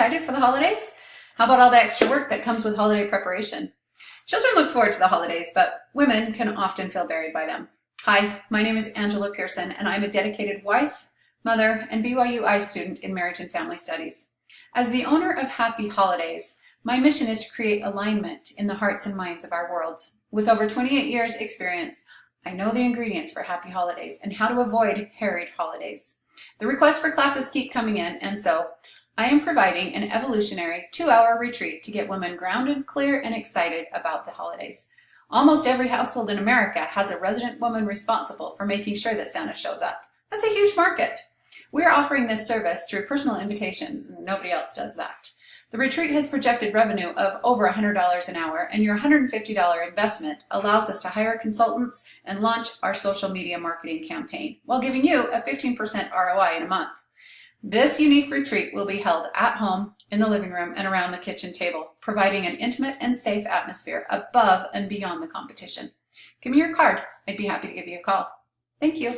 excited for the holidays? How about all the extra work that comes with holiday preparation? Children look forward to the holidays, but women can often feel buried by them. Hi, my name is Angela Pearson, and I'm a dedicated wife, mother, and BYU-I student in marriage and family studies. As the owner of Happy Holidays, my mission is to create alignment in the hearts and minds of our worlds. With over 28 years experience, I know the ingredients for happy holidays and how to avoid harried holidays. The requests for classes keep coming in, and so I am providing an evolutionary 2-hour retreat to get women grounded, clear, and excited about the holidays. Almost every household in America has a resident woman responsible for making sure that Santa shows up. That's a huge market. We're offering this service through personal invitations, and nobody else does that. The retreat has projected revenue of over $100 an hour, and your $150 investment allows us to hire consultants and launch our social media marketing campaign while giving you a 15% ROI in a month. This unique retreat will be held at home, in the living room, and around the kitchen table, providing an intimate and safe atmosphere above and beyond the competition. Give me your card. I'd be happy to give you a call. Thank you.